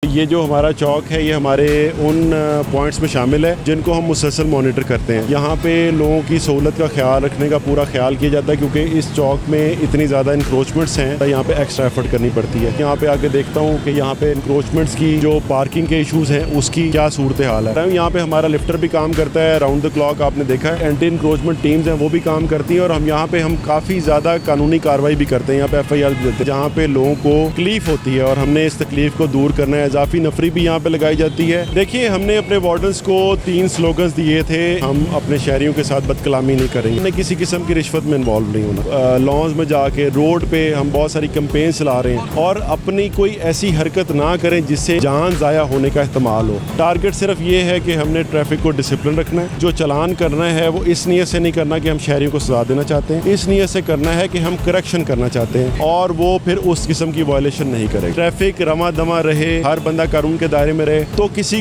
ये जो हमारा चौक है ये हमारे उन पॉइंट्स में शामिल है जिनको हम मुसलसल मॉनिटर करते हैं। यहाँ पे लोगों की सहूलत का ख्याल रखने का पूरा ख्याल किया जाता है क्योंकि इस चौक में इतनी ज़्यादा इंक्रोचमेंट्स हैं, यहाँ पे एक्स्ट्रा एफर्ट करनी पड़ती है। यहाँ पे आके देखता हूँ कि यहाँ पे इंक्रोचमेंट्स की जो पार्किंग के इशूज़ हैं उसकी क्या सूरत हाल है। यहाँ पे हमारा लिफ्टर भी काम करता है राउंड द क्लॉक, आपने देखा है। एंटी इंक्रोचमेंट टीम्स हैं वो भी काम करती हैं और हम यहाँ पे काफ़ी ज़्यादा कानूनी कार्रवाई भी करते हैं। यहाँ पे FIR भी देते हैं जहाँ पे लोगों को तकलीफ होती है और हमने इस तकलीफ को दूर करना है। इजाफी नफरी भी यहाँ पे लगाई जाती है। देखिए, हमने अपने वार्डन्स को 3 स्लोगन्स दिए थे, हम अपने शहरियों के साथ बदकलामी नहीं करेंगे, हमने किसी किस्म की रिश्वत में इन्वॉल्व नहीं होना। लॉन्स में जाके रोड पे हम बहुत सारी कैंपेन चला रहे हैं और अपनी कोई ऐसी हरकत ना करें जिससे जान ज़ाया होने का इस्तेमाल हो। टारगेट सिर्फ ये है कि हमने ट्रैफिक को डिसिप्लिन रखना है। जो चलान करना है वो इस नीयत से नहीं करना कि हम शहरियों को सजा देना चाहते हैं, इस नीयत से करना है कि हम करेक्शन करना चाहते हैं और वो फिर उस किस्म की वायलेशन नहीं करें। ट्रैफिक रमा दमा रहे, हर बंदा कानून के दायरे में रहे, तो किसी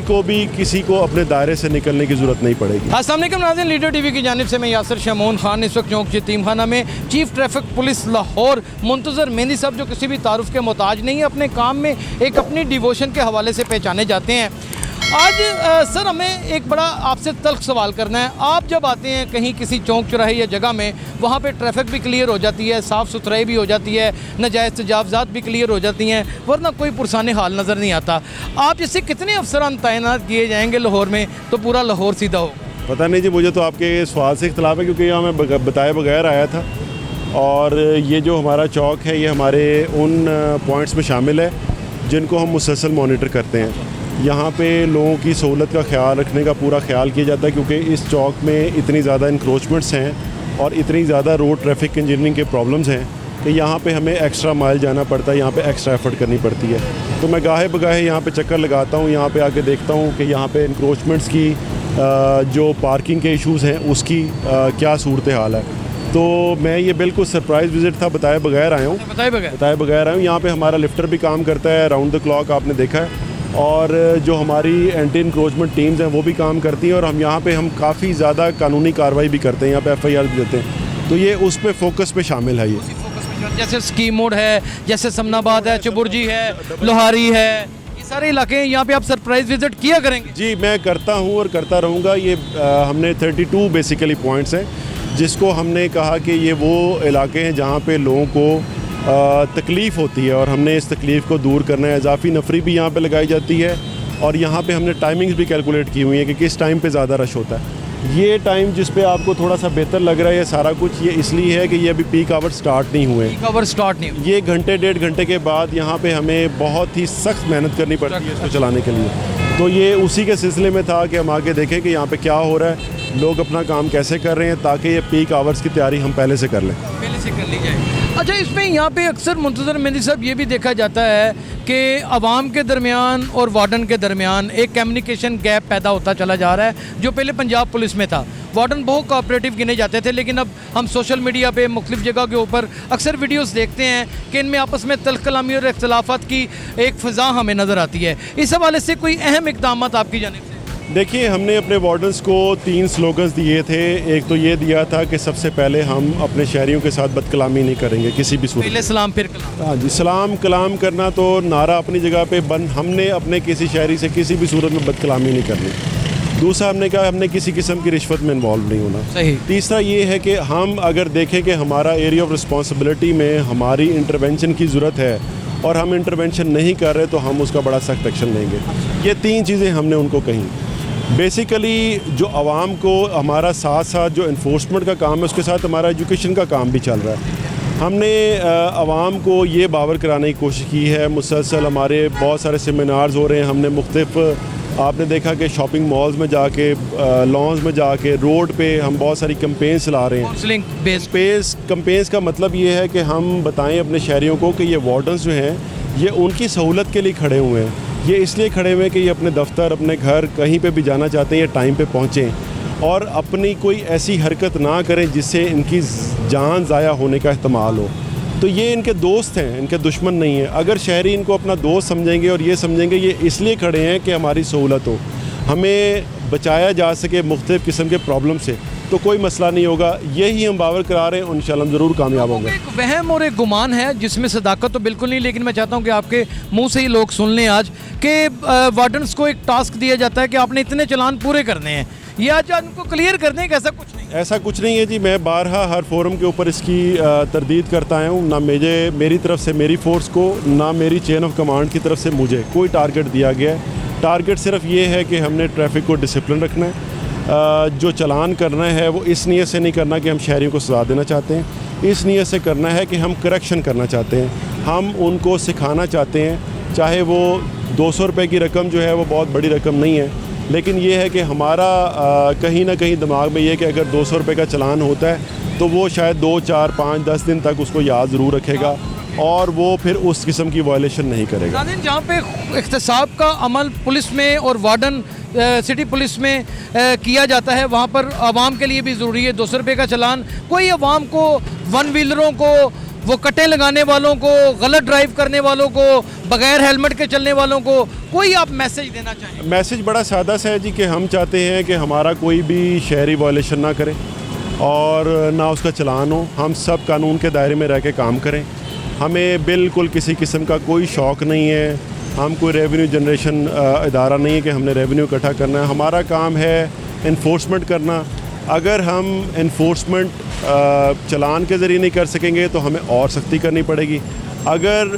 को अपने दायरे से निकलने की जरूरत नहीं पड़ेगी। अस्सलाम वालेकुम नाज़रीन, लीडर टीवी की जानिब से मैं यासिर शमून खान इस वक्त चौक यतीम खाना में चीफ ट्रैफिक पुलिस लाहौर मुंतज़र मेहंदी साहब जो किसी भी तारुफ के मोहताज नहीं है, अपने काम में एक अपनी डिवोशन के हवाले से पहचाने जाते हैं। आज सर हमें एक बड़ा आपसे तल्ख सवाल करना है। आप जब आते हैं कहीं किसी चौक चौराहे या जगह में, वहाँ पे ट्रैफिक भी क्लियर हो जाती है, साफ़ सुथराई भी हो जाती है, नाजायज़ तजावज़ात भी क्लियर हो जाती हैं, वरना कोई पुरसाने हाल नज़र नहीं आता। आप जैसे कितने अफसरान तैनात किए जाएंगे लाहौर में तो पूरा लाहौर सीधा हो? पता नहीं जी, मुझे तो आपके सवाल से इख्तलाफ है क्योंकि यहाँ मैं बताए बगैर आया था और ये जो हमारा चौक है ये हमारे उन पॉइंट्स में शामिल है जिनको हम मुसलसल मॉनिटर करते हैं। यहाँ पे लोगों की सहूलत का ख्याल रखने का पूरा ख्याल किया जाता है क्योंकि इस चौक में इतनी ज़्यादा इंक्रोचमेंट्स हैं और इतनी ज़्यादा रोड ट्रैफिक इंजीनियरिंग के प्रॉब्लम्स हैं कि यहाँ पे हमें एक्स्ट्रा माइल जाना पड़ता है, यहाँ पे एक्स्ट्रा एफर्ट करनी पड़ती है। तो मैं गाहे बगाहे यहाँ पे चक्कर लगाता हूँ, यहाँ पे आके देखता हूँ कि यहाँ पे इंक्रोचमेंट्स की जो पार्किंग के इशूज़ हैं उसकी क्या सूरत हाल है। तो मैं ये बिल्कुल सरप्राइज़ विज़िट था, बताए बगैर आया हूँ। बताए बगैर आया हूँ। यहाँ पे हमारा लिफ्टर भी काम करता है राउंड द क्लॉक, आपने देखा है, और जो हमारी एंटी इंक्रोचमेंट टीम्स हैं वो भी काम करती हैं और हम काफ़ी ज़्यादा कानूनी कार्रवाई भी करते हैं। यहाँ पे FIR भी देते हैं, तो ये उस पे फोकस पे शामिल है। ये जैसे स्कीम मोड है, जैसे समनाबाद है, चुबुर्जी है, लोहारी है, ये सारे इलाके यहाँ पे आप सरप्राइज विजिट किया करेंगे? जी मैं करता हूँ और करता रहूँगा। ये हमने 32 बेसिकली पॉइंट्स हैं जिसको हमने कहा कि ये वो इलाके हैं जहाँ पे लोगों को तकलीफ़ होती है और हमने इस तकलीफ़ को दूर करना है। इजाफी नफरी भी यहाँ पे लगाई जाती है और यहाँ पे हमने टाइमिंग्स भी कैलकुलेट की हुई है कि किस टाइम पे ज़्यादा रश होता है। ये टाइम जिस पे आपको थोड़ा सा बेहतर लग रहा है, ये सारा कुछ ये इसलिए है कि ये अभी पीक आवर स्टार्ट नहीं हुए। ये घंटे 1.5 घंटे के बाद यहाँ पे हमें बहुत ही सख्त मेहनत करनी पड़ती है इसको चलाने के लिए। तो ये उसी के सिलसिले में था कि हम आगे देखें कि यहाँ पे क्या हो रहा है, लोग अपना काम कैसे कर रहे हैं, ताकि ये पीक आवर्स की तैयारी हम पहले से कर लें। अच्छा, इसमें यहाँ पे अक्सर मुंतज़र मेहंदी साहब ये भी देखा जाता है कि आवाम के दरमियान और वार्डन के दरमियान एक कम्युनिकेशन गैप पैदा होता चला जा रहा है। जो पहले पंजाब पुलिस में था, वार्डन बहुत कोऑपरेटिव गिने जाते थे, लेकिन अब हम सोशल मीडिया पे मुख्तलिफ जगह के ऊपर अक्सर वीडियोस देखते हैं कि इनमें आपस में तल्ख कलामी और इख्तलाफात की एक फ़ज़ा हमें नज़र आती है। इस हवाले से कोई अहम इक़दाम आपकी जानिब से? देखिए, हमने अपने वार्डन्स को 3 स्लोगन्स दिए थे। एक तो ये दिया था कि सबसे पहले हम अपने शहरियों के साथ बदकलामी नहीं करेंगे किसी भी सूरत। पहले सलाम फिर कलाम। हाँ जी, सलाम कलाम करना तो नारा अपनी जगह पे बंद, हमने अपने किसी शहरी से किसी भी सूरत में बदकलामी नहीं करनी। दूसरा हमने कहा हमने किसी किस्म की रिश्वत में इन्वॉल्व नहीं होना। सही। तीसरा ये है कि हम अगर देखें कि हमारा एरिया ऑफ रिस्पॉन्सिबिलिटी में हमारी इंटरवेंशन की ज़रूरत है और हम इंटरवेंशन नहीं कर रहे तो हम उसका बड़ा सख्त एक्शन लेंगे। ये 3 चीज़ें हमने उनको कहीं। बेसिकली जो आवाम को हमारा साथ साथ जो इन्फोर्समेंट का काम है उसके साथ हमारा एजुकेशन का काम भी चल रहा है। हमने आवाम को ये बावर कराने की कोशिश की है। मुसलसल हमारे बहुत सारे सेमिनार्स हो रहे हैं। हमने मुख्तलिफ, आपने देखा कि शॉपिंग मॉल्स में जाके, लॉन्स में जाके, रोड पे हम बहुत सारी कैंपेन्स चला रहे हैं। कैंपेन्स का मतलब ये है कि हम बताएं अपने शहरियों को कि ये वार्डन्स जो हैं ये उनकी सहूलत के लिए खड़े हुए हैं। ये इसलिए खड़े हुए हैं कि ये अपने दफ्तर, अपने घर, कहीं पे भी जाना चाहते हैं, ये टाइम पे पहुँचें और अपनी कोई ऐसी हरकत ना करें जिससे इनकी जान ज़ाया होने का एहतमाल हो। तो ये इनके दोस्त हैं, इनके दुश्मन नहीं हैं। अगर शहरी इनको अपना दोस्त समझेंगे और ये समझेंगे ये इसलिए खड़े हैं कि हमारी सहूलत हो, हमें बचाया जा सके मुख्तलिफ़ किस्म के प्रॉब्लम से, तो कोई मसला नहीं होगा। यही हम बावर करा रहे हैं, इंशाल्लाह हम ज़रूर कामयाब होंगे। एक वहम और एक गुमान है जिसमें सदाकत तो बिल्कुल नहीं, लेकिन मैं चाहता हूं कि आपके मुंह से ही लोग सुन लें आज कि वार्डन्स को एक टास्क दिया जाता है कि आपने इतने चालान पूरे करने हैं, ये आज उनको क्लियर कर दें कि ऐसा कुछ नहीं। ऐसा कुछ नहीं है जी, मैं बारहा हर फोरम के ऊपर इसकी तरदीद करता आया हूँ। ना मेरी तरफ से मेरी फ़ोर्स को, ना मेरी चेन ऑफ कमांड की तरफ से मुझे कोई टारगेट दिया गया है। टारगेट सिर्फ ये है कि हमने ट्रैफिक को डिसिप्लिन रखना है। जो चालान करना है वो इस नीयत से नहीं करना कि हम शहरियों को सज़ा देना चाहते हैं, इस नीयत से करना है कि हम करेक्शन करना चाहते हैं, हम उनको सिखाना चाहते हैं। चाहे वो 200 रुपये की रकम जो है वो बहुत बड़ी रकम नहीं है, लेकिन ये है कि हमारा कहीं ना कहीं दिमाग में ये है कि अगर 200 रुपये का चालान होता है तो वो शायद 2, 4, 5, 10 दिन तक उसको याद ज़रूर रखेगा और वो फिर उस किस्म की वायलेशन नहीं करेगा। जहाँ पे इख्तिसाब का अमल पुलिस में और वार्डन सिटी पुलिस में किया जाता है, वहाँ पर आवाम के लिए भी ज़रूरी है 200 रुपये का चालान। कोई आवाम को, वन व्हीलरों को, वो कटे लगाने वालों को, गलत ड्राइव करने वालों को, बगैर हेलमेट के चलने वालों को कोई आप मैसेज देना चाहें? मैसेज बड़ा सादा सा है जी कि हम चाहते हैं कि हमारा कोई भी शहरी वायलेशन ना करे और ना उसका चालान हो। हम सब कानून के दायरे में रह के काम करें। हमें बिल्कुल किसी किस्म का कोई शौक़ नहीं है, हम कोई रेवेन्यू जनरेशन इदारा नहीं है कि हमने रेवेन्यू इकट्ठा करना है। हमारा काम है इन्फोर्समेंट करना। अगर हम इन्फोर्समेंट चालान के ज़रिए नहीं कर सकेंगे तो हमें और सख्ती करनी पड़ेगी। अगर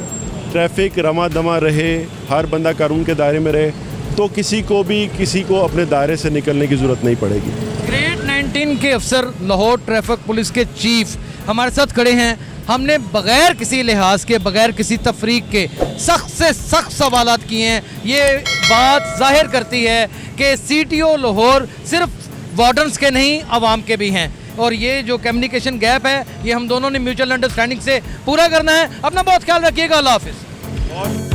ट्रैफिक रमा दमा रहे, हर बंदा कानून के दायरे में रहे, तो किसी को अपने दायरे से निकलने की ज़रूरत नहीं पड़ेगी। ग्रेड 19 के अफसर, लाहौर ट्रैफिक पुलिस के चीफ हमारे साथ खड़े हैं। हमने बगैर किसी लिहाज के, बगैर किसी तफरीक के सख्त से सख्त सवालात किए हैं। ये बात जाहिर करती है कि CTO लाहौर सिर्फ वार्डन्स के नहीं, आवाम के भी हैं, और ये जो कम्युनिकेशन गैप है ये हम दोनों ने म्यूचुअल अंडरस्टैंडिंग से पूरा करना है। अपना बहुत ख्याल रखिएगा। अल्लाह हाफिज़।